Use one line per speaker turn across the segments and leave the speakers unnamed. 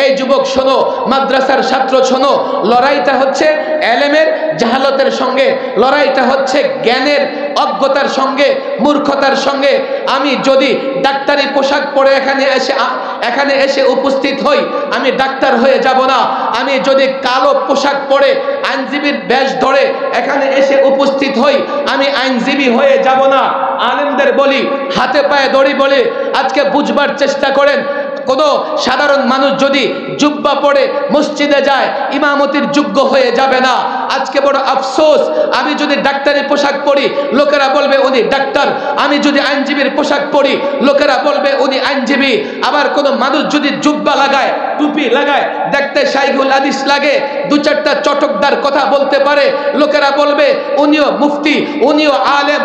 এই যুবক শোনো, মাদ্রাসার ছাত্র শোনো, লড়াইটা হচ্ছে এলেমের জাহালতের সঙ্গে, লড়াইটা হচ্ছে জ্ঞানের অজ্ঞতার সঙ্গে, মূর্খতার সঙ্গে। আমি যদি ডাক্তারি পোশাক পরে এখানে এসে উপস্থিত হই, আমি ডাক্তার হয়ে যাব না। আমি যদি কালো পোশাক পরে আইনজীবীর বেশ ধরে এখানে এসে উপস্থিত হই, আমি আইনজীবী হয়ে যাব না। আলেমদের বলি, হাতে পায়ে দড়ি বলে আজকে বুঝবার চেষ্টা করেন। কোনো সাধারণ মানুষ যদি জুব্বা পরে মসজিদে যায়, ইমামতির যোগ্য হয়ে যাবে না। আজকে বড় আফসোস, আমি যদি ডাক্তারি পোশাক পরি লোকেরা বলবে উনি ডাক্তার, আমি যদি আইনজীবীর পোশাক পরি লোকেরা বলবে উনি আইনজীবী। আবার কোনো মানুষ যদি জুব্বা লাগায়, টুপি লাগায়, দেখতে শাইখুল হাদিস লাগে, দু চারটা চটকদার কথা বলতে পারে, লোকেরা বলবে উনিও মুফতি, উনিও আলেম,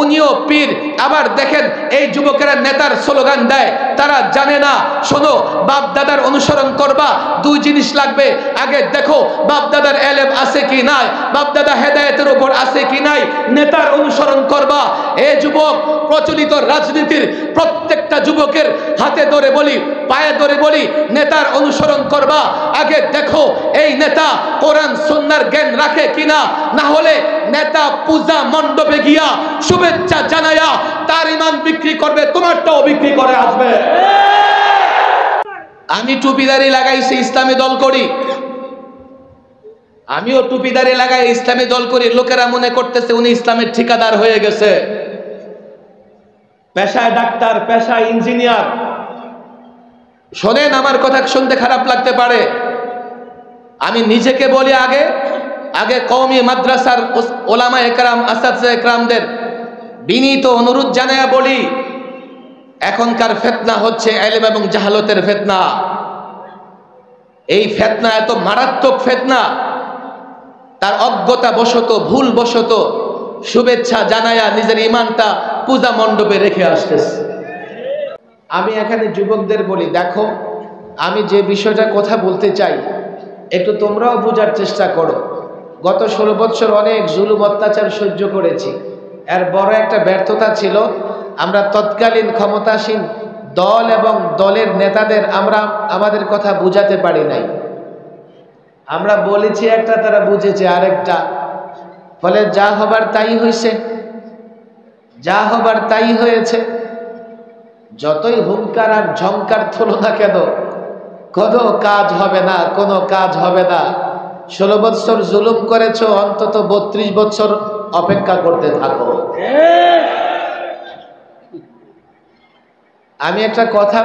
উনিও পীর। আবার দেখেন এই যুবকেরা নেতার স্লোগান দেয়, তারা জানে না। শোনো, বাপ দাদার অনুসরণ করবা, দুই জিনিস লাগবে। আগে দেখো বাপ দাদার এলেম আছে কি নাই, বাপ দাদা হেদায়েতের উপর আছে কি নাই, নেতার অনুসরণ করবা। এ যুবক, প্রচলিত রাজনীতির প্রত্যেকটা যুবকের হাতে ধরে বলি, পায়ে ধরে বলি, নেতার অনুসরণ করবা। আগে দেখো এই নেতা কোরআন সুন্নাহর জ্ঞান রাখে কিনা, না হলে নেতা পূজা মণ্ডপে গিয়া শুভেচ্ছা জানায়া তার ইমান বিক্রি করবে, তোমারটাও বিক্রি করে আসবে। আমি টুপিদারি লাগাইছি, ইসলামী দল করি, আমিও টুপিদারি লাগাই ইসলামী দল করি। লোকেরা মনে করতেছে উনি ইসলামের ঠিকাদার হয়ে গেছে। পেশায় ডাক্তার, পেশায় ইঞ্জিনিয়ার। শোনেন, আমার কথা শুনতে খারাপ লাগতে পারে, আমি নিজেকে বলি আগে কওমি মাদ্রাসার ওলামা একরাম, আসাদে একরামদের বিনীত অনুরোধ জানায়া বলি, এখনকার ফিতনা হচ্ছে ইলম এবং জাহালতের ফিতনা। এই ফিতনা এত মারাত্মক ফিতনা, তার অজ্ঞতা বশত, ভুল বশত শুভেচ্ছা জানায়া নিজের ইমানটা পূজা মণ্ডপে রেখে আসতেছে। আমি এখানে যুবকদের বলি, দেখো আমি যে বিষয়টা কথা বলতে চাই একটু তোমরাও বোঝার চেষ্টা করো। গত 16 বছর অনেক জুলুম অত্যাচার সহ্য করেছি। এর বড় একটা ব্যর্থতা ছিল, আমরা তৎকালীন ক্ষমতাসীন দল এবং দলের নেতাদের আমরা আমাদের কথা বুঝাতে পারি নাই। আমরা বলেছি একটা, তারা বুঝেছে আরেকটা। ফলে যা হবার তাই হয়েছে, যা হবার তাই হয়েছে। যতই হুঙ্কার আর ঝংকার তোলো না কেন, কোনো কাজ হবে না, কোনো কাজ হবে না। 16 বছর জুলুম করেছো, অন্তত 32 বছর অপেক্ষা করতে থাকো। আমি একটা কথা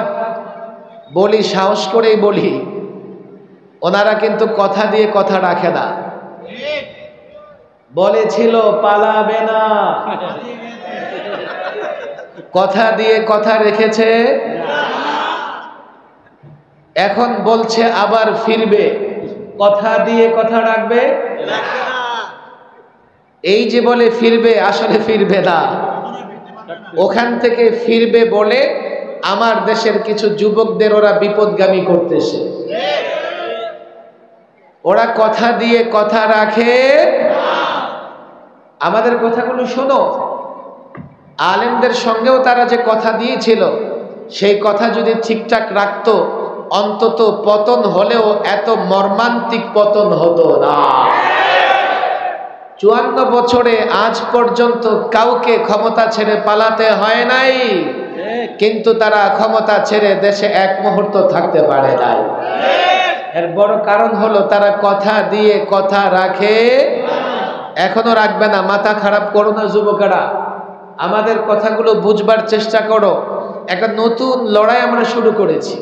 বলি, সাহস করেই বলি, ওনারা কিন্তু কথা দিয়ে কথা রাখে না। বলেছিল পালাবে না, কথা দিয়ে কথা রেখেছে, এখন বলছে আবার ফিরবে, কথা দিয়ে কথা রাখবে। এই যে বলে ফিরবে, আসলে ফিরবে না। ওখান থেকে ফিরবে বলে আমার দেশের কিছু যুবকদের ওরা বিপদগামী করতেছে। ওরা কথা দিয়ে কথা রাখে। আমাদের কথাগুলো শোনো, আলেমদের সঙ্গেও তারা যে কথা দিয়েছিল, সেই কথা যদি ঠিকঠাক রাখতো, অন্তত পতন হলেও এত মর্মান্তিক পতন হতো না। 54 বছরে আজ পর্যন্ত কাউকে ক্ষমতা ছেড়ে পালাতে হয় নাই, কিন্তু তারা ক্ষমতা ছেড়ে দেশে এক মুহূর্ত থাকতে পারে নাই। এর বড় কারণ হলো তারা কথা দিয়ে কথা রাখে, এখনো রাখবে না। মাথা খারাপ করো না যুবকেরা, আমাদের কথাগুলো বুঝবার চেষ্টা করো। একটা নতুন লড়াই আমরা শুরু করেছি।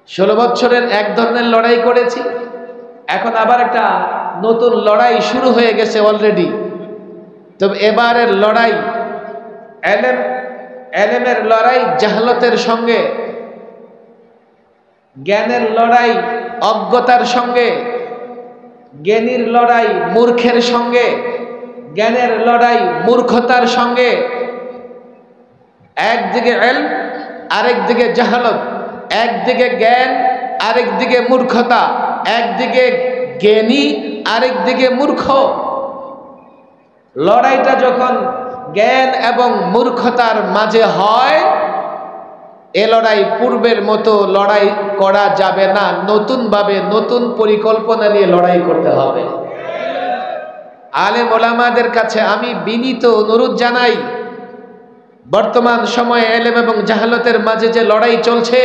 16 বছরের এক ধরনের লড়াই করেছি, এখন আবার একটা নতুন লড়াই শুরু হয়ে গেছে অলরেডি। তবে এবারের লড়াই এলেমের লড়াই জাহালতের সঙ্গে, জ্ঞানের লড়াই অজ্ঞতার সঙ্গে, জ্ঞানীর লড়াই মূর্খের সঙ্গে, জ্ঞানের লড়াই মূর্খতার সঙ্গে। একদিকে ইলম, আরেকদিকে জাহালত, একদিকে জ্ঞান, আরেকদিকে মূর্খতা, একদিকে জ্ঞানী, আরেকদিকে মূর্খ। লড়াইটা যখন জ্ঞান এবং মূর্খতার মাঝে হয়, এ লড়াই পূর্বের মতো লড়াই করা যাবে না, নতুনভাবে নতুন পরিকল্পনা নিয়ে লড়াই করতে হবে। আলেম ওলামাদের কাছে আমি বিনীত অনুরোধ জানাই, বর্তমান সময়ে এলেম এবং জাহালতের মাঝে যে লড়াই চলছে,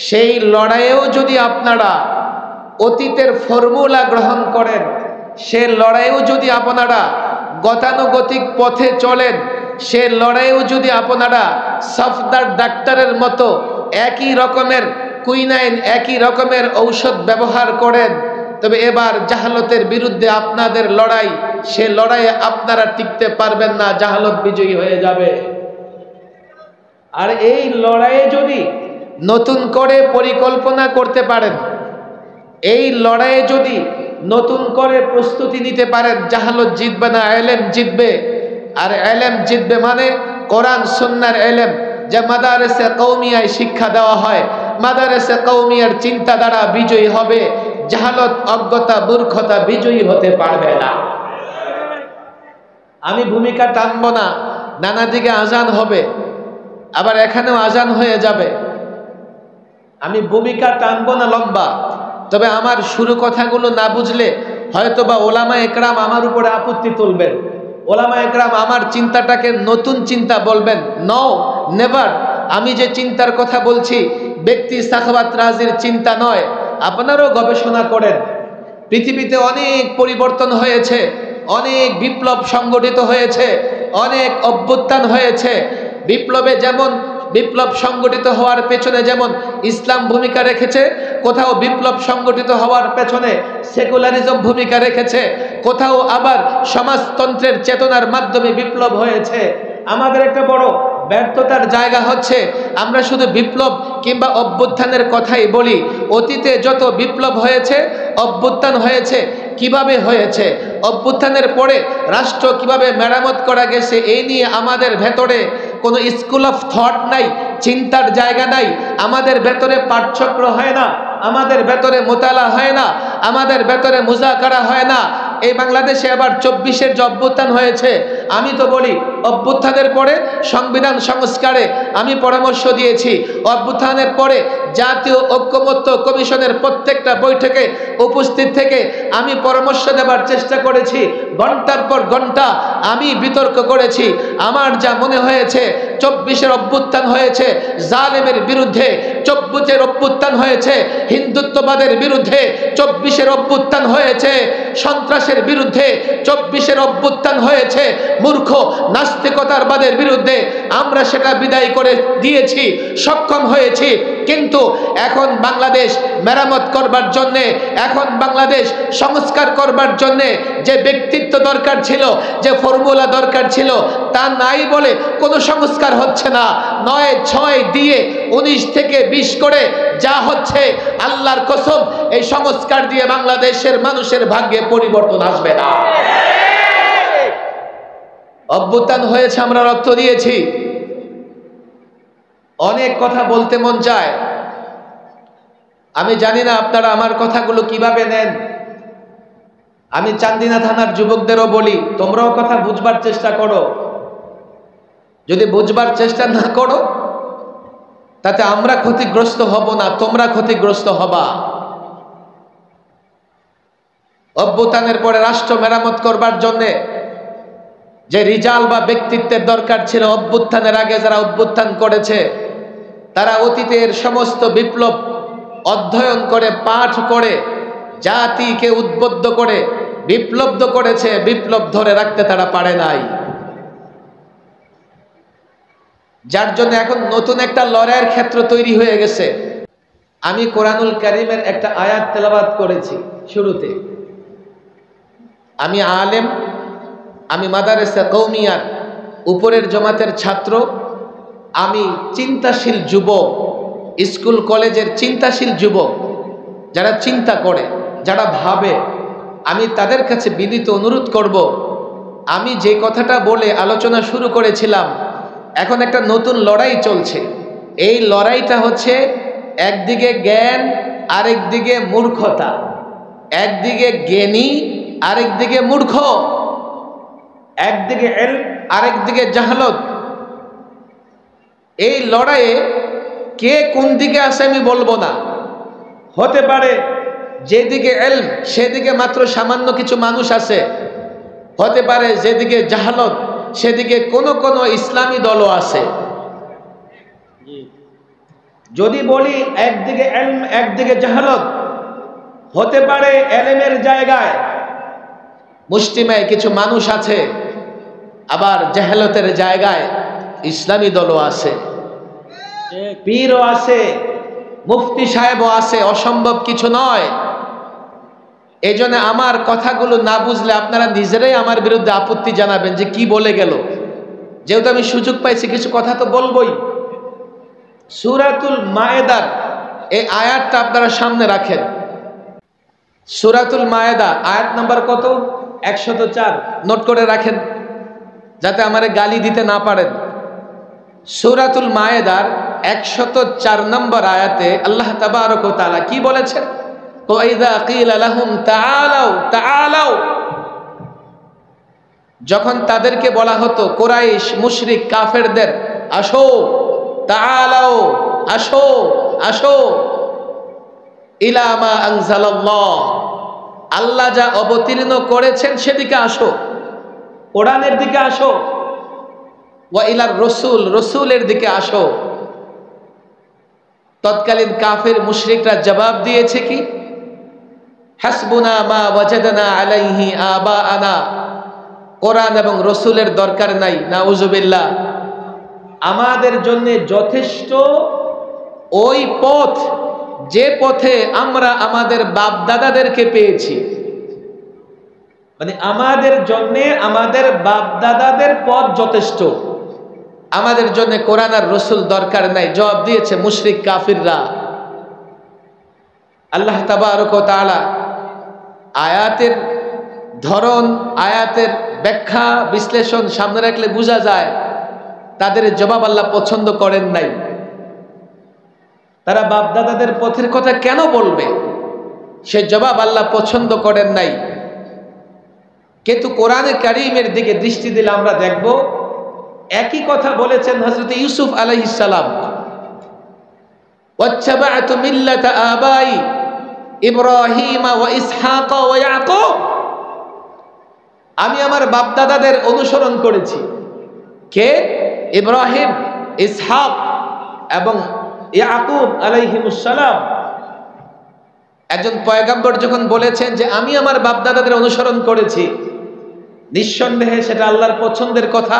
সেই লড়াইয়েও যদি আপনারা অতীতের ফর্মুলা গ্রহণ করেন, সে লড়াইয়েও যদি আপনারা গতানুগতিক পথে চলেন, সে লড়াইয়েও যদি আপনারা সফদার ডাক্তারের মতো একই রকমের কুইনাইন, একই রকমের ঔষধ ব্যবহার করেন, তবে এবার জাহালতের বিরুদ্ধে আপনাদের লড়াই, সে লড়াইয়ে আপনারা টিকতে পারবেন না, জাহালত বিজয়ী হয়ে যাবে। আর এই লড়াইয়ে যদি নতুন করে পরিকল্পনা করতে পারেন, এই লড়াইয়ে যদি নতুন করে প্রস্তুতি নিতে পারেন, জাহালত জিতবে না, এলেম জিতবে। আর এলেম জিতবে মানে কোরআন সুন্নাহর এলেম, যে মাদারেসে কওমিয়ায় শিক্ষা দেওয়া হয়, মাদারেসে কওমিয়ার চিন্তা দ্বারা বিজয়ী হবে। জাহালত, অজ্ঞতা, মূর্খতা বিজয়ী হতে পারবে না। আমি ভূমিকা টানবো না, নানা দিকে আজান হবে, আবার এখানেও আজান হয়ে যাবে। আমি ভূমিকা টানবো না লম্বা, তবে আমার শুরু কথাগুলো না বুঝলে হয়তোবা ওলামা একরাম আমার উপরে আপত্তি তুলবেন, ওলামা একরাম আমার চিন্তাটাকে নতুন চিন্তা বলবেন। No, never. আমি যে চিন্তার কথা বলছি ব্যক্তি সাখাওয়াত রাজির চিন্তা নয়। আপনারাও গবেষণা করেন, পৃথিবীতে অনেক পরিবর্তন হয়েছে, অনেক বিপ্লব সংগঠিত হয়েছে, অনেক অভ্যুত্থান হয়েছে। বিপ্লবে যেমন বিপ্লব সংগঠিত হওয়ার পেছনে যেমন ইসলাম ভূমিকা রেখেছে, কোথাও বিপ্লব সংগঠিত হওয়ার পেছনে সেকুলারিজম ভূমিকা রেখেছে, কোথাও আবার সমাজতন্ত্রের চেতনার মাধ্যমে বিপ্লব হয়েছে। আমাদের একটা বড় ব্যর্থতার জায়গা হচ্ছে আমরা শুধু বিপ্লব কিংবা অভ্যুত্থানের কথাই বলি। অতীতে যত বিপ্লব হয়েছে, অভ্যুত্থান হয়েছে, কিভাবে হয়েছে, অভ্যুত্থানের পরে রাষ্ট্র কিভাবে মেরামত করা গেছে, এই নিয়ে আমাদের ভেতরে কোনো স্কুল অফ থট নাই, চিন্তার জায়গা নাই। আমাদের ভেতরে পাঠচক্র হয় না, আমাদের ভেতরে মোতালা হয় না, আমাদের ভেতরে মুজাকারা হয় না। এই বাংলাদেশে আবার 24-এর যে অভ্যুত্থান হয়েছে, আমি তো বলি অভ্যুত্থানের পরে সংবিধান সংস্কারে আমি পরামর্শ দিয়েছি। অভ্যুত্থানের পরে জাতীয় ঐক্যমত্য কমিশনের প্রত্যেকটা বৈঠকে উপস্থিত থেকে আমি পরামর্শ দেবার চেষ্টা করেছি। ঘন্টার পর ঘন্টা আমি বিতর্ক করেছি। আমার যা মনে হয়েছে, 24-এর অভ্যুত্থান হয়েছে জালেমের বিরুদ্ধে, 24-এর অভ্যুত্থান হয়েছে হিন্দুত্ববাদের বিরুদ্ধে, 24-এর অভ্যুত্থান হয়েছে সন্ত্রাসের বিরুদ্ধে, 24-এর অভ্যুত্থান হয়েছে মূর্খ নাস্তিকতার বাদের বিরুদ্ধে। আমরা সেটা বিদায় করে দিয়েছি, সক্ষম হয়েছি। কিন্তু এখন বাংলাদেশ মেরামত করবার জন্যে, এখন বাংলাদেশ সংস্কার করবার জন্যে যে ব্যক্তিত্ব দরকার ছিল, যে ফর্মুলা দরকার ছিল, তা নাই বলে কোনো সংস্কার হচ্ছে না। 9-6 দিয়ে 19 থেকে 20 করে যা হচ্ছে, আল্লাহর কসম এই সংস্কার দিয়ে বাংলাদেশের মানুষের ভাগ্যে পরিবর্তন আসবে না। অভ্যুত্থান হয়েছে, আমরা রক্ত দিয়েছি। অনেক কথা বলতে মন চায়, আমি জানি না আপনারা আমার কথাগুলো কিভাবে নেন। আমি চান্দিনা থানার যুবকদেরও বলি, তোমরাও কথা বুঝবার চেষ্টা করো। যদি বুঝবার চেষ্টা না করো, তাতে আমরা ক্ষতিগ্রস্ত হব না, তোমরা ক্ষতিগ্রস্ত হবা। অভ্যুত্থানের পরে রাষ্ট্র মেরামত করবার জন্যে যে রিজাল বা ব্যক্তিত্বের দরকার ছিল, অভ্যুত্থানের আগে যারা অভ্যুত্থান করেছে, তারা অতীতের সমস্ত বিপ্লব অধ্যয়ন করে, পাঠ করে, জাতিকে উদ্বুদ্ধ করে বিপ্লব করেছে। বিপ্লব ধরে রাখতে তারা পারে নাই, যার জন্য এখন নতুন একটা লড়াইয়ের ক্ষেত্র তৈরি হয়ে গেছে। আমি কোরআনুল কারীমের একটা আয়াত তেলাওয়াত করেছি শুরুতে। আমি আলেম, আমি মাদারেসা কওমিয়ার উপরের জমাতের ছাত্র, আমি চিন্তাশীল যুবক, স্কুল কলেজের চিন্তাশীল যুবক, যারা চিন্তা করে, যারা ভাবে। আমি তাদের কাছে বিনীত অনুরোধ করব, আমি যে কথাটা বলে আলোচনা শুরু করেছিলাম, এখন একটা নতুন লড়াই চলছে। এই লড়াইটা হচ্ছে একদিকে জ্ঞান, আরেকদিকে মূর্খতা, একদিকে জ্ঞানী, আরেকদিকে মূর্খ, একদিকে ইলম, আরেকদিকে জাহালত। এই লড়াইয়ে কে কোন দিকে আছে আমি বলবো না। হতে পারে যেদিকে ইলম সেদিকে মাত্র সামান্য কিছু মানুষ আছে, হতে পারে যেদিকে জাহালত সেদিকে কোন কোন ইসলামী দলও আছে। যদি বলি একদিকে ইলম একদিকে জাহালত, হতে পারে ইলমের জায়গায় মুষ্টিমেয় কিছু মানুষ আছে, আবার জাহালতের জায়গায় ইসলামী দলও আছে, পীরও আছে, মুফতি সাহেবও আছে, অসম্ভব কিছু নয়। এই জন্য আমার কথাগুলো না বুঝলে আপনারা নিজেরাই আমার বিরুদ্ধে আপত্তি জানাবেন যে কি বলে গেল। যেহেতু আমি সুযোগ পাইছি কিছু কথা তো বলবোই। সূরাতুল মায়েদার এই আয়াতটা আপনারা সামনে রাখেন। সূরাতুল মায়েদা আয়াত নাম্বার কত? 104। নোট করে রাখেন যাতে আমারে গালি দিতে না পারেন। সূরাতুল মায়েদার 104 নম্বর আয়াতে আল্লাহ তাবারক ওয়া তাআলা কি বলেছেন? ওয়াইযা কিলা লাহুম তাআলাউ তাআলাউ, যখন তাদেরকে বলা হতো কুরাইশ মুশরিক কাফেরদের, আসো, তাআলাউ, আসো আসো, ইলা মা আনজালাল্লাহ, আল্লাহ যা অবতীর্ণ করেছেন সেদিকে আসো, কোরআনের দিকে আসো, ওয়া ইলার রাসূল, রাসূলের দিকে আসো। তৎকালীন কাফের মুশরিকরা জবাব দিয়েছে কি? হাসবুনা মা ওয়াজাদনা আলাইহি আবাআনা, কোরআন এবং রাসূলের দরকার নাই, নাউযুবিল্লাহ, আমাদের জন্য যথেষ্ট ওই পথ যে পথে আমরা আমাদের বাপ দাদাদেরকে পেয়েছি। মানে আমাদের জন্য আমাদের বাপ দাদাদের পথ যথেষ্ট, আমাদের জন্য কোরআন আর রাসূল দরকার নাই, জবাব দিয়েছে মুশরিক কাফিররা। আল্লাহ তাবারক ওয়া তাআলা আয়াতের ধরন, আয়াতের ব্যাখ্যা বিশ্লেষণ সামনে রাখলে বোঝা যায় তাদের জবাব আল্লাহ পছন্দ করেন নাই। তারা বাপ দাদাদের পথের কথা কেন বলবে, সে জবাব আল্লাহ পছন্দ করেন নাই। কিন্তু কোরআনে কারীমের দিকে দৃষ্টি দিলে আমরা দেখব একই কথা বলেছেন হযরত ইউসুফ আলাইহিস সালাম, ওয়াত্তাবা'তু মিল্লাতা আবাই ইব্রাহিম ওয়া ইসহাক ওয়া ইয়াকুব, আমি আমার বাপ দাদাদের অনুসরণ করেছি। কে? ইব্রাহিম, ইসহাক এবং ইয়াকুব আলাইহিমুস সালাম। একজন পয়গম্বর যখন বলেছেন যে আমি আমার বাপ দাদাদের অনুসরণ করেছি, নিঃসন্দেহে সেটা আল্লাহর পছন্দের কথা,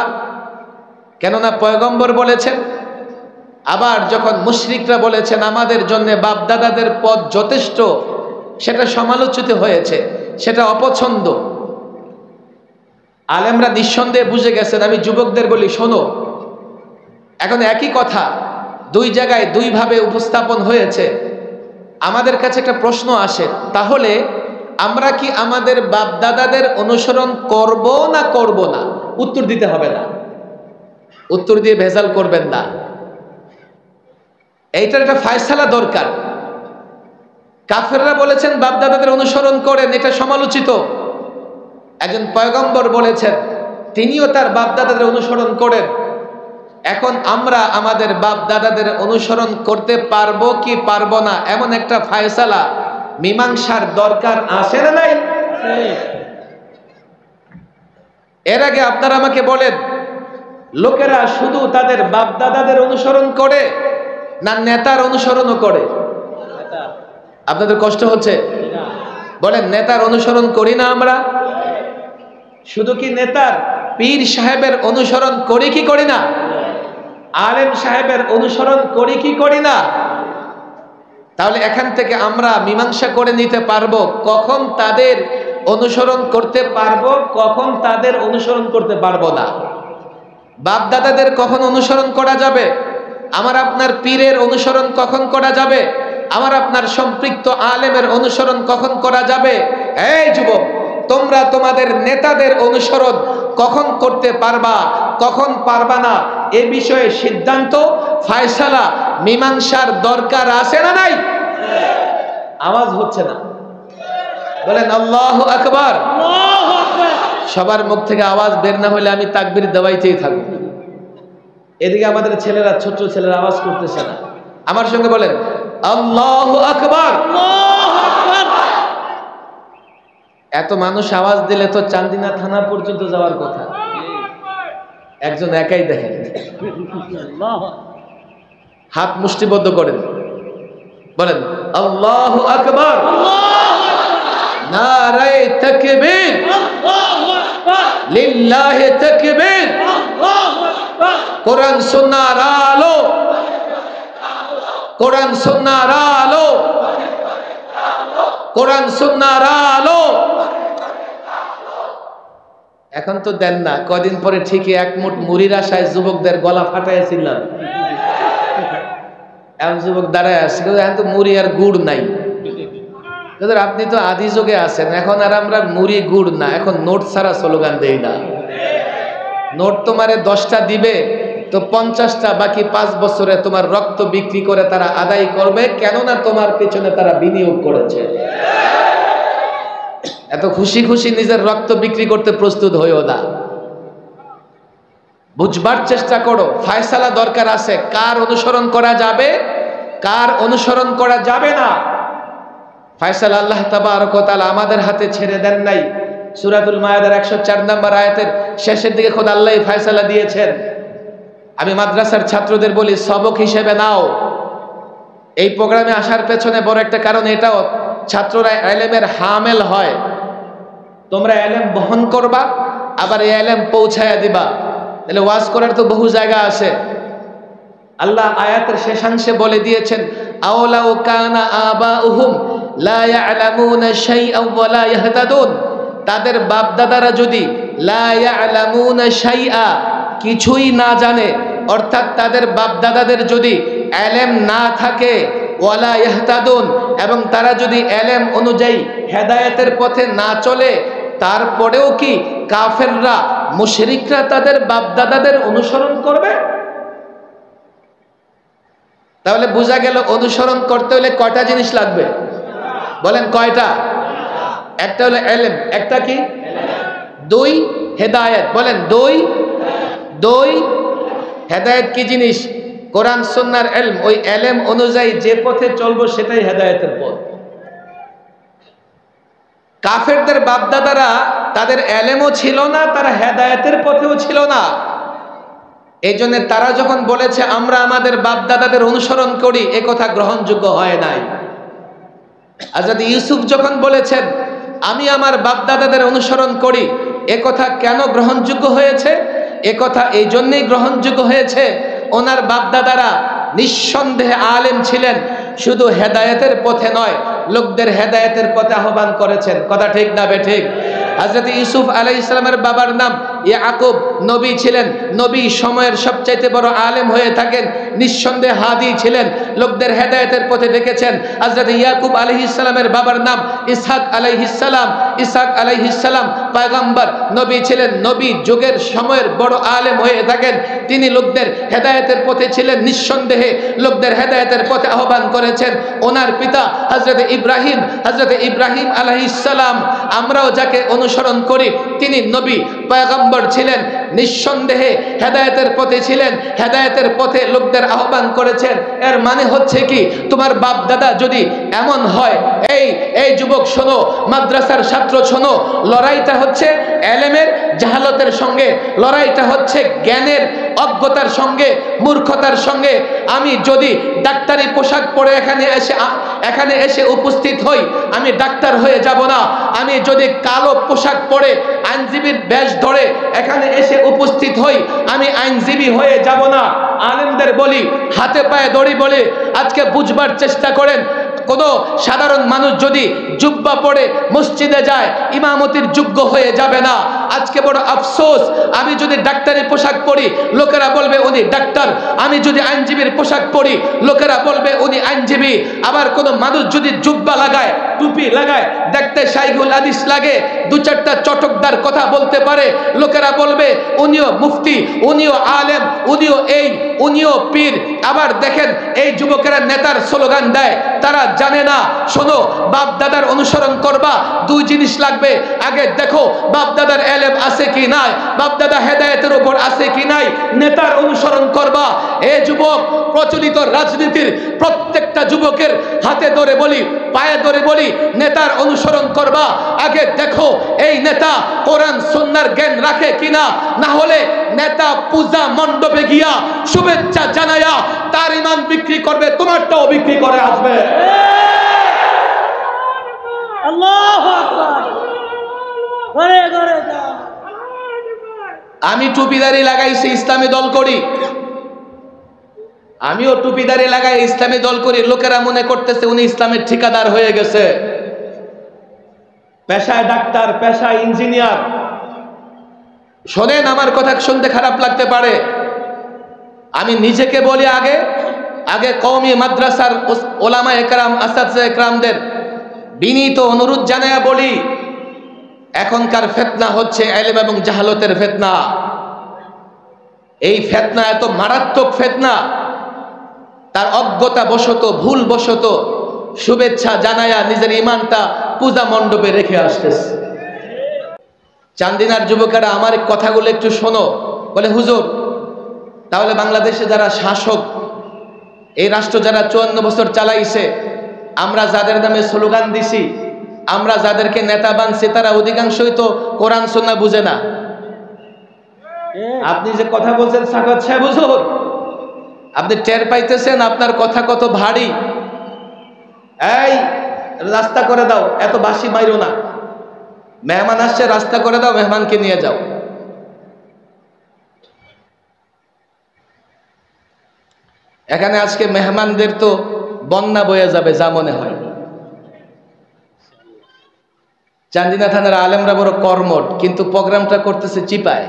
কেননা পয়গম্বর বলেছেন। আবার যখন মুশরিকরা বলেছেন আমাদের জন্য বাপ দাদাদের পথ যথেষ্ট, সেটা সমালোচিত হয়েছে, সেটা অপছন্দ। আলেমরা নিঃসন্দেহে বুঝে গেছেন। আমি যুবকদের বলি, শোনো, এখন একই কথা দুই জায়গায় দুইভাবে উপস্থাপন হয়েছে। আমাদের কাছে একটা প্রশ্ন আসে, তাহলে আমরা কি আমাদের বাপ দাদাদের অনুসরণ করব না করব না? উত্তর দিতে হবে না, উত্তর দিয়ে ভেজাল করবেন না। এইটার একটা ফায়সালা দরকার। কাফেররা বলেছেন বাপ দাদাদের অনুসরণ করেন, এটা সমালোচিত। একজন পয়গম্বর বলেছেন তিনিও তার বাপ দাদাদের অনুসরণ করেন। এখন আমরা আমাদের বাপ দাদাদের অনুসরণ করতে পারবো কি পারবো না, এমন একটা ফায়সালা মীমাংসার দরকার আছে না নাই? এর আগে আপনারা আমাকে বলেন, লোকেরা শুধু তাদের বাপ দাদাদের অনুসরণ করে না নেতার অনুসরণও করে? আপনাদের কষ্ট হচ্ছে? বলেন, নেতার অনুসরণ করি না আমরা? শুধু কি নেতার, পীর সাহেবের অনুসরণ করি কি করি না? আলেম সাহেবের অনুসরণ করি কি করি না? তাহলে এখান থেকে আমরা মীমাংসা করে নিতে পারবো কখন তাদের অনুসরণ করতে পারবো, কখন তাদের অনুসরণ করতে পারবো না। বাপ দাদাদের কখন অনুসরণ করা যাবে, আমার আপনার পীরের অনুসরণ কখন করা যাবে, আমার আপনার সম্পৃক্ত আলেমের অনুসরণ কখন করা যাবে। এই যুবক, তোমরা তোমাদের নেতাদের অনুসরণ কখন করতে পারবা, কখন পারবা না, এ বিষয়ে সিদ্ধান্ত, ফায়সালা, মীমাংসার দরকার আছে না নাই? আওয়াজ হচ্ছে না, বলেন আল্লাহু আকবার। সবার মুখ থেকে আওয়াজ বের না হলে আমি তাকবীর দেওয়াইতেই থাকবো। এদিকে আমাদের ছেলেরা, ছোট ছেলেরা আওয়াজ করতেছে না। আমার সঙ্গে বলেন আল্লাহু আকবার। এত মানুষ আওয়াজ দিলে তো চান্দিনা থানা পর্যন্ত যাওয়ার কথা, একজন একাই দেখেন। হাত মুষ্টিবদ্ধ করেন, বলেন আল্লাহু আকবার। নারে তাকবীর, লিল্লাহি তাকবীর। কোরআন সুন্নাহর আলো, কোরআন সুন্নাহর আলো, কোরআন সুন্নাহর আলো। এখন তো দেন না, কদিন পরে ঠিকই এক মুঠ মুড়ির আশায় যুবকদের গলা ফাটাইছিলাম। এমন যুবক দাঁড়ায় আসছে, এখন তো মুড়ি আর গুড় নাই। আপনি তো আদি যুগে আছেন, এখন আর আমরা মুড়ি গুড় না, এখন নোট ছাড়া স্লোগান দেই না। নোট তোমারে 10টা দিবে তো 50টা বাকি 5 বছরে তোমার রক্ত বিক্রি করে তারা আদায় করবে, কেননা তোমার পেছনে তারা বিনিয়োগ করেছে। এত খুশি খুশি নিজের রক্ত বিক্রি করতে প্রস্তুত হইও না। বুঝবার চেষ্টা করো, ফয়সালা দরকার আছে, কার অনুসরণ করা যাবে, কার অনুসরণ করা যাবে না। ফয়সালা আল্লাহ তাবারক ওয়া তাআলা আমাদের হাতে ছেড়ে দেন নাই। সূরাতুল মায়েদার 104 নম্বর আয়াতের শেষের দিকে খোদা আল্লাহই ফয়সালা দিয়েছেন। আমি মাদ্রাসার ছাত্রদের বলি, সবক হিসেবে নাও। এই প্রোগ্রামে আসার পেছনে বড় একটা কারণ এটাও, ছাত্ররা ইলমের হামেল হয়। তোমরা ইলম বহন করবা, আবার এই ইলম পৌঁছায়া দিবা। তাহলে ওয়াজ করার তো বহু জায়গা আছে। আল্লাহ আয়াতের শেষাংশে বলে দিয়েছেন, আওলাউ কানা আবাউহুম লা ইয়ালামুনা শাইআন ওয়া লা ইয়াহতাদুন। তাদের বাপ দাদারা যদি লা ইয়ালামুনা শাইআ, কিছুই না জানে, অর্থাৎ তাদের বাপ দাদাদের যদি ইলম না থাকে, ওয়ালা ইয়াহতাদুন, এবং তারা যদি ইলম অনুযায়ী হেদায়েতের পথে না চলে, তারপরেও কি কাফেররা মুশরিকরা তাদের বাপ দাদাদের অনুসরণ করবে? তাহলে বোঝা গেল অনুসরণ করতে হলে কয়টা জিনিস লাগবে? বলেন কয়টা? একটা হলো ইলম, একটা কি? 2 হেদায়েত। বলেন 2 হেদায়েত কি জিনিস? কোরআন সুন্নাহর ইলম। ওই ইলম অনুযায়ী যে পথে চলবো সেটাই হেদায়েতের পথ। কাফেরদের বাপদাদারা তাদের ইলমও ছিল না, তারা হেদায়েতের পথেও ছিল না। এই জন্য তারা যখন বলেছে আমরা আমাদের বাপদাদাদের অনুসরণ করি, এ কথা গ্রহণযোগ্য হয় নাই। হযরত ইউসুফ যখন বলেছেন আমি আমার বাপদাদাদের অনুসরণ করি, এ কথা কেন গ্রহণযোগ্য হয়েছে? এ কথা এই জন্যই গ্রহণযোগ্য হয়েছে, ওনার বাপদাদারা নিঃসন্দেহে আলেম ছিলেন, শুধু হেদায়েতের পথে নয়, লোকদের হেদায়েতের পথে আহ্বান করেছেন। কথা ঠিক না বেঠিক? হযরত ইউসুফ আলাইহিস সালামের বাবার নাম ইয়াকুব, নবী ছিলেন, নবী সময়ের সবচাইতে বড় আলেম হয়ে থাকেন, নিঃসন্দেহে হাদি ছিলেন, লোকদের হেদায়েতের পথে ডেকেছেন। হযরত ইয়াকুব আলাইহিস সালামের বাবার নাম ইসহাক আলাইহিস সালাম, ইসহাক আলাইহিস সালাম পয়গম্বর, নবী ছিলেন, নবী যুগের সময়ের বড় আলেম হয়ে থাকেন, তিনি লোকদের হেদায়েতের পথে ছিলেন, নিঃসন্দেহে লোকদের হেদায়েতের পথে আহ্বান করেছেন। ওনার পিতা হযরত ইব্রাহিম আলাইহিস সালাম, আমরাও যাকে অনুসরণ করি, তিনি নবী পয়গম্বর ছিলেন, নিঃসন্দেহে হেদায়েতের পথে ছিলেন, হেদায়েতের পথে লোকদের আহ্বান করেছেন। এর মানে হচ্ছে কি, তোমার বাপ দাদা যদি এমন হয়, এই যুবক শোনো, মাদ্রাসার ছাত্র শোনো, লড়াইটা হচ্ছে ইলমের জাহালতের সঙ্গে, লড়াইটা হচ্ছে জ্ঞানের অজ্ঞতার সঙ্গে, মূর্খতার সঙ্গে। আমি যদি ডাক্তারি পোশাক পরে এখানে এসে উপস্থিত হই, আমি ডাক্তার হয়ে যাব না। আমি যদি কালো পোশাক পরে আইনজীবীর বেশ ধরে এখানে এসে উপস্থিত হই, আমি আইনজীবী হয়ে যাব না। আলেমদের বলি, হাতে পায়ে দড়ি বলে আজকে বুঝবার চেষ্টা করেন, কোনো সাধারণ মানুষ যদি জুব্বা পরে মসজিদে যায়, ইমামতির যোগ্য হয়ে যাবে না। আজকে বড় আফসোস, আমি যদি ডাক্তারি পোশাক পরি, লোকেরা বলবে উনি ডাক্তার। আমি যদি আইনজীবীর পোশাক পরি, লোকেরা বলবে উনি আইনজীবী। আবার কোনো মানুষ যদি জুব্বা লাগায়, টুপি লাগায়, দেখতে শাইখুল হাদিস লাগে, 2-4টা চটকদার কথা বলতে পারে, লোকেরা বলবে উনিও মুফতি, উনিও আলেম, উনিও পীর। আবার দেখেন এই যুবকেরা নেতার স্লোগান দেয়, তারা জানে না। শোনো, বাপ দাদার অনুসরণ করবা, 2 জিনিস লাগবে। আগে দেখো বাপ দাদার এলেম আছে কি নাই, বাপদাদা হেদায়েতের উপর আছে কি নাই, নেতার অনুসরণ করবা। এ যুবক, প্রচলিত রাজনীতির প্রত্যেকটা যুবকের হাতে ধরে বলি, পায়ে ধরে বলি, নেতার অনুসরণ করবা। আগে দেখো এই নেতা কোরআন সুন্নাহর জ্ঞান রাখে কিনা, না হলে নেতা পূজা মণ্ডপে গিয়া শুভেচ্ছা জানায়া তার ইমান বিক্রি করবে, তোমারটাও বিক্রি করে আসবে।
আল্লাহু আকবার। ঘরে ঘরে যাও।
আমি টুপিদারি লাগাইছি, ইসলামী দল করি। আমিও টুপিদারি লাগাই ইসলামী দল করি। লোকেরা মনে করতেছে উনি ইসলামের ঠিকাদার হয়ে গেছে। পেশায় ডাক্তার, পেশায় ইঞ্জিনিয়ার। শোনেন, আমার কথা শুনতে খারাপ লাগতে পারে, আমি নিজেকে বলি আগে আগে কওমি মাদ্রাসার ওলামা একরাম, আসাদে একরামদের বিনীত অনুরোধ জানায়া বলি, এখনকার ফিতনা হচ্ছে ইলম এবং জাহালতের ফিতনা। এই ফিতনা এত মারাত্মক ফিতনা, তার অজ্ঞতা বশত, ভুল বশত শুভেচ্ছা জানায়া নিজের ইমানটা পূজা মণ্ডপে রেখে আসতেছে। চান্দিনার যুবকেরা আমার কথাগুলো একটু শোনো। বলে, হুজুর, তাহলে বাংলাদেশে যারা শাসক, এই রাষ্ট্র যারা 54 বছর চালাইছে, আমরা যাদের নামে স্লোগান দিছি, আমরা যাদেরকে নেতা বানছি, তারা অধিকাংশই তো কোরআন সুন্নাহ বুঝে না। আপনি যে কথা বলছেন সাকাত সাহেব হুজুর, আপনি টের পাইতেছেন আপনার কথা কত ভারী? এই রাস্তা করে দাও, এত বাসি মাইরো না। মেহমান আসছে, রাস্তা করে দাও, মেহমানকে নিয়ে যাও। এখানে আজকে মেহমানদের তো বন্যা বয়ে যাবে যা মনে হয়। চান্দিনা থানার আলেমরা বড় কর্মঠ, কিন্তু প্রোগ্রামটা করতেছে চিপায়।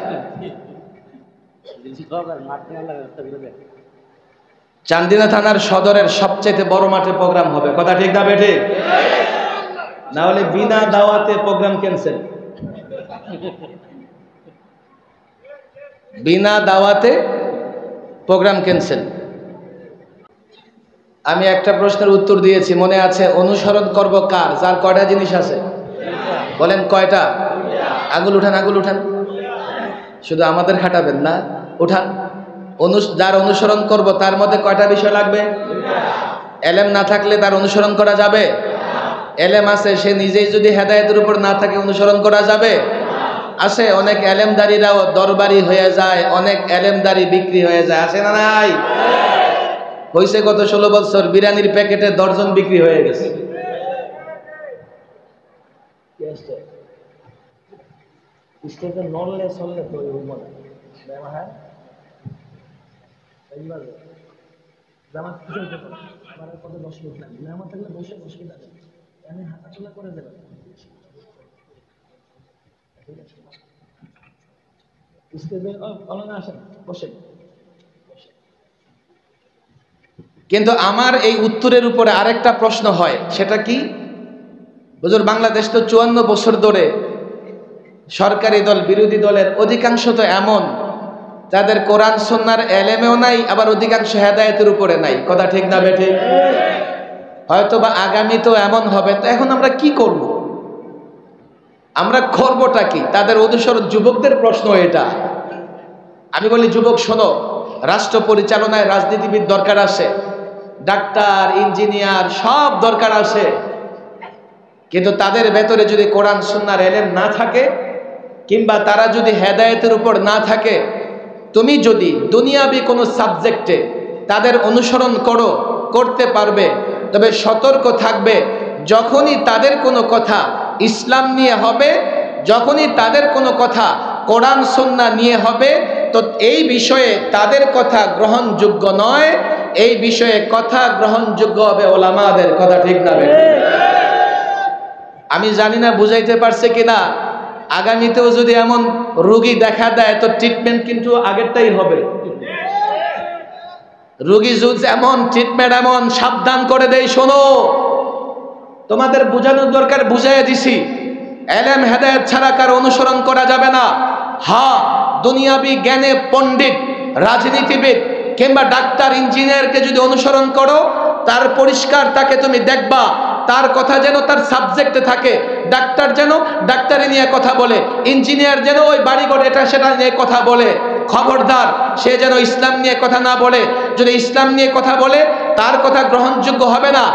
চান্দিনা থানার সদরের সবচেয়ে বড় মাঠে প্রোগ্রাম হবে, কথা ঠিক না বেঠে? না হলে বিনা দাওয়াতে প্রোগ্রাম ক্যান্সেল। বিনা দাওয়াতে প্রোগ্রাম ক্যান্সেল। আমি একটা প্রশ্নের উত্তর দিয়েছি, মনে আছে? অনুসরণ করব কার? যার কয়টা জিনিস আছে বলেন, কয়টা? আগুল উঠান, আগুল উঠান। শুধু আমাদের খাটাবেন না, উঠান। যার অনুসরণ করব তার মধ্যে কয়টা বিষয় লাগবে? এলেম না থাকলে তার অনুসরণ করা যাবে? এলেম আছে, সে নিজেই যদি হেদায়েতের উপর না থাকে অনুসরণ করা যাবে? আছে, অনেক এলেমদারিরাও দরবারি হয়ে যায়, অনেক এলেমদারি বিক্রি হয়ে যায়, আছে না নাই? হয়েছে গত 16 বছর বিরিয়ানির প্যাকেটে দর্জন বিক্রি হয়ে গেছে। কিন্তু আমার এই উত্তরের উপরে আরেকটা প্রশ্ন হয়, সেটা কি? হুজুর, বাংলাদেশ তো 54 বছর ধরে সরকারি দল, বিরোধী দলের অধিকাংশ তো এমন যাদের কোরআন সুন্নাহর এলেমেও নাই, আবার অধিকাংশ হেদায়েতের উপরে নাই, কথা ঠিক না বেঠে? হয়তো বা আগামী তো এমন হবে। তো এখন আমরা কি করব? আমরা করবটা কি? তাদের অনুসরণ, যুবকদের প্রশ্ন এটা। আমি বলি, যুবক শোনো, রাষ্ট্র পরিচালনায় রাজনীতিবিদ দরকার আছে, ডাক্তার, ইঞ্জিনিয়ার সব দরকার আছে, কিন্তু তাদের ভেতরে যদি কোরআন সুন্নাহর এলেম না থাকে, কিংবা তারা যদি হেদায়েতের উপর না থাকে, তুমি যদি দুনিয়াবি কোনো সাবজেক্টে তাদের অনুসরণ করতে পারবে, তবে সতর্ক থাকবে, যখনই তাদের কোনো কথা ইসলাম নিয়ে হবে, যখনই তাদের কোনো কথা কোরআন সুন্নাহ নিয়ে হবে, তো এই বিষয়ে তাদের কথা গ্রহণযোগ্য নয়, এই বিষয়ে কথা গ্রহণযোগ্য হবে ওলামাদের, কথা ঠিক না? আমি জানি না বুঝাইতে পারছে কিনা। আগামীতেও যদি এমন রোগী দেখা দেয়, তো ট্রিটমেন্ট কিন্তু আগেরটাই হবে। রোগী যদি এমন ট্রিটমেন্ট এমন সাবধান করে দেয়, শোনো, তোমাদের বোঝানোর দরকার, বুঝাইয়া দিছি, এলেম হেদায়েত ছাড়া কার অনুসরণ করা যাবে না। হ্যাঁ, দুনিয়াবি জ্ঞানে পণ্ডিত, রাজনীতিবিদ কিংবা ডাক্তার, ইঞ্জিনিয়ারকে যদি অনুসরণ করো, তার পরিষ্কার তাকে তুমি দেখবা তার কথা যেন তার সাবজেক্টে থাকে। ডাক্তার যেন ডাক্তারি নিয়ে কথা বলে, ইঞ্জিনিয়ার যেন ওই বাড়িঘর এটা সেটা নিয়ে কথা বলে। খবরদার, সে যেন ইসলাম নিয়ে কথা না বলে। যদি ইসলাম নিয়ে কথা বলে তার কথা গ্রহণযোগ্য হবে না,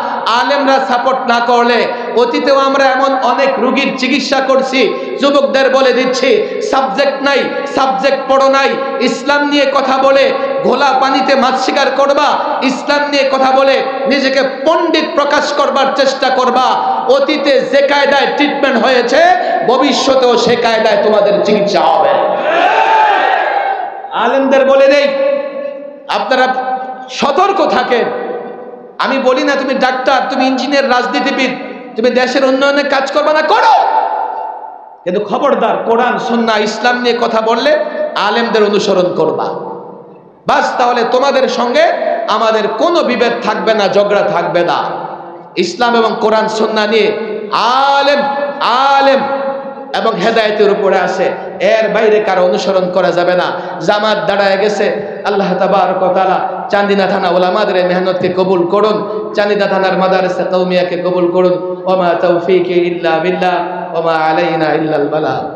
আলেমরা সাপোর্ট না করলে। অতীতেও আমরা এমন অনেক রোগীর চিকিৎসা করছি, যুবকদের বলে দিচ্ছি সাবজেক্ট নাই, সাবজেক্ট পড়ো নাই, ইসলাম নিয়ে কথা বলে ঘোলা পানিতে মাছ শিকার করবা, ইসলাম নিয়ে কথা বলে নিজেকে পণ্ডিত প্রকাশ করবার চেষ্টা করবা। অতীতে যে কায়দায় ট্রিটমেন্ট হয়েছে ভবিষ্যতেও সে কায়দায় তোমাদের চিকিৎসা হবে। আলেমদের বলে দেই, আপনারা সতর্ক থাকেন। আমি বলি না তুমি ডাক্তার, তুমি ইঞ্জিনিয়ার, রাজনীতিবিদ, তুমি দেশের উন্নয়নে কাজ করবে না, করো, কিন্তু খবরদার কোরআন সুন্নাহ ইসলাম নিয়ে কথা বললে আলেমদের অনুসরণ করবা। বাস, তাহলে তোমাদের সঙ্গে আমাদের কোনো বিভেদ থাকবে না, ঝগড়া থাকবে না। ইসলাম এবং কোরআন সুন্নাহ নিয়ে আলেম আলেম এবং হেদায়েতের উপরে আছে, এর বাইরে কারো অনুসরণ করা যাবে না। জামাত দাঁড়ায় গেছে, আল্লাহ তাবারক ওয়া তাআলা চান্দিনা থানা উলামাদের মেহনতকে কবুল করুন, চান্দিনা থানার মাদারিসে কওমিয়াকে কবুল করুন। ওয়া মা তাওফীকি ইল্লা বিল্লাহ ওয়া মা আলাইনা ইল্লাল বালাগ।